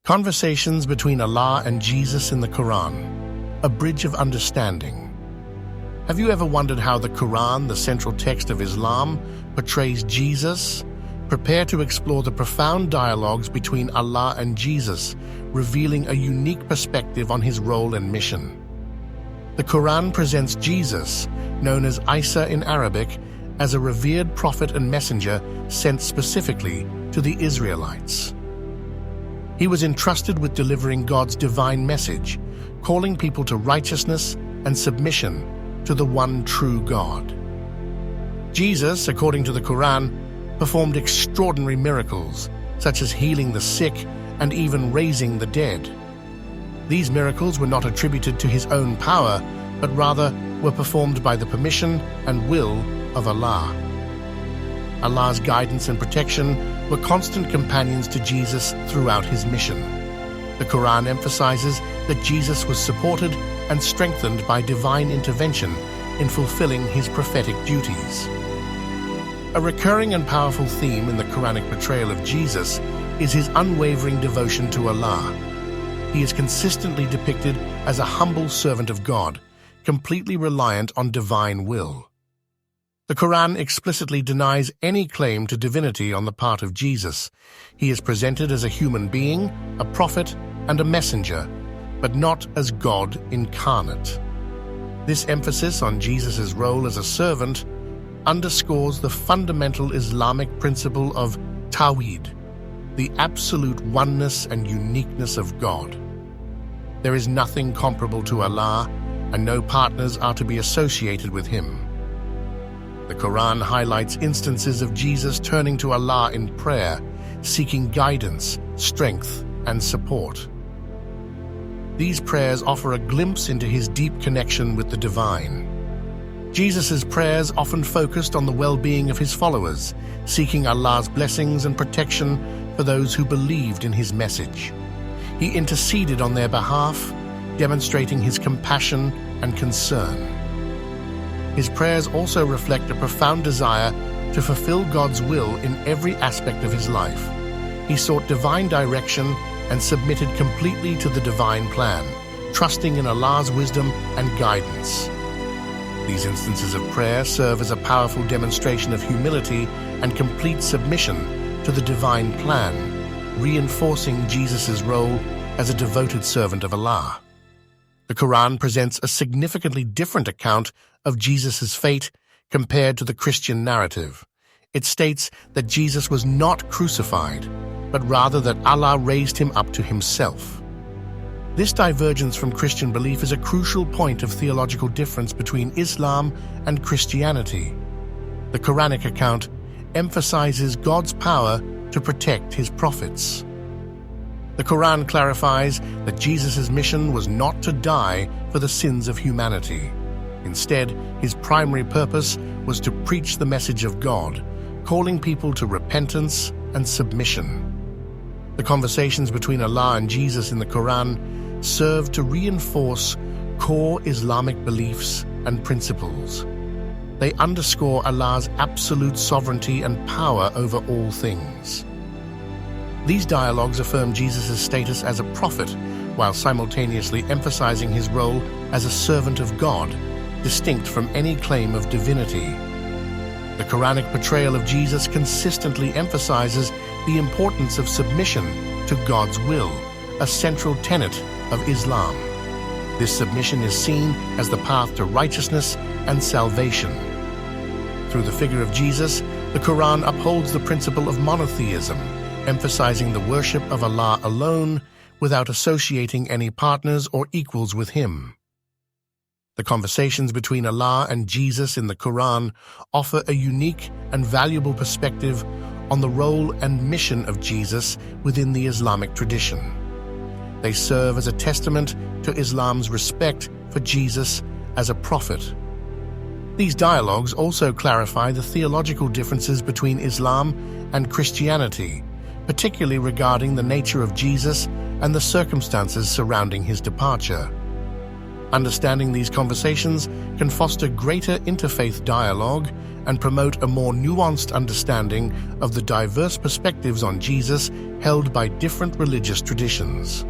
Conversations between Allah and Jesus in the Quran, a bridge of understanding. Have you ever wondered how the Quran, the central text of Islam, portrays Jesus? Prepare to explore the profound dialogues between Allah and Jesus, revealing a unique perspective on his role and mission. The Quran presents Jesus, known as Isa in Arabic, as a revered prophet and messenger sent specifically to the Israelites. He was entrusted with delivering God's divine message, calling people to righteousness and submission to the one true God. Jesus, according to the Quran, performed extraordinary miracles, such as healing the sick and even raising the dead. These miracles were not attributed to his own power, but rather were performed by the permission and will of Allah. Allah's guidance and protection were constant companions to Jesus throughout his mission. The Quran emphasizes that Jesus was supported and strengthened by divine intervention in fulfilling his prophetic duties. A recurring and powerful theme in the Quranic portrayal of Jesus is his unwavering devotion to Allah. He is consistently depicted as a humble servant of God, completely reliant on divine will. The Quran explicitly denies any claim to divinity on the part of Jesus. He is presented as a human being, a prophet, and a messenger, but not as God incarnate. This emphasis on Jesus' role as a servant underscores the fundamental Islamic principle of Tawhid, the absolute oneness and uniqueness of God. There is nothing comparable to Allah, and no partners are to be associated with him. The Quran highlights instances of Jesus turning to Allah in prayer, seeking guidance, strength, and support. These prayers offer a glimpse into his deep connection with the divine. Jesus' prayers often focused on the well-being of his followers, seeking Allah's blessings and protection for those who believed in his message. He interceded on their behalf, demonstrating his compassion and concern. His prayers also reflect a profound desire to fulfill God's will in every aspect of his life. He sought divine direction and submitted completely to the divine plan, trusting in Allah's wisdom and guidance. These instances of prayer serve as a powerful demonstration of humility and complete submission to the divine plan, reinforcing Jesus' role as a devoted servant of Allah. The Quran presents a significantly different account of Jesus' fate compared to the Christian narrative. It states that Jesus was not crucified, but rather that Allah raised him up to himself. This divergence from Christian belief is a crucial point of theological difference between Islam and Christianity. The Quranic account emphasizes God's power to protect his prophets. The Quran clarifies that Jesus' mission was not to die for the sins of humanity. Instead, his primary purpose was to preach the message of God, calling people to repentance and submission. The conversations between Allah and Jesus in the Quran serve to reinforce core Islamic beliefs and principles. They underscore Allah's absolute sovereignty and power over all things. These dialogues affirm Jesus' status as a prophet, while simultaneously emphasizing his role as a servant of God, distinct from any claim of divinity. The Quranic portrayal of Jesus consistently emphasizes the importance of submission to God's will, a central tenet of Islam. This submission is seen as the path to righteousness and salvation. Through the figure of Jesus, the Quran upholds the principle of monotheism, emphasizing the worship of Allah alone without associating any partners or equals with him. The conversations between Allah and Jesus in the Quran offer a unique and valuable perspective on the role and mission of Jesus within the Islamic tradition. They serve as a testament to Islam's respect for Jesus as a prophet. These dialogues also clarify the theological differences between Islam and Christianity, particularly regarding the nature of Jesus and the circumstances surrounding his departure. Understanding these conversations can foster greater interfaith dialogue and promote a more nuanced understanding of the diverse perspectives on Jesus held by different religious traditions.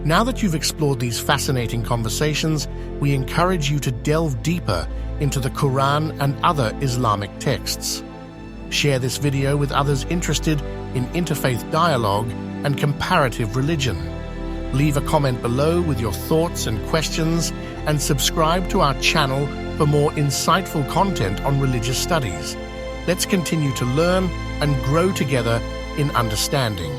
Now that you've explored these fascinating conversations, we encourage you to delve deeper into the Quran and other Islamic texts. Share this video with others interested in interfaith dialogue and comparative religion. Leave a comment below with your thoughts and questions, and subscribe to our channel for more insightful content on religious studies. Let's continue to learn and grow together in understanding.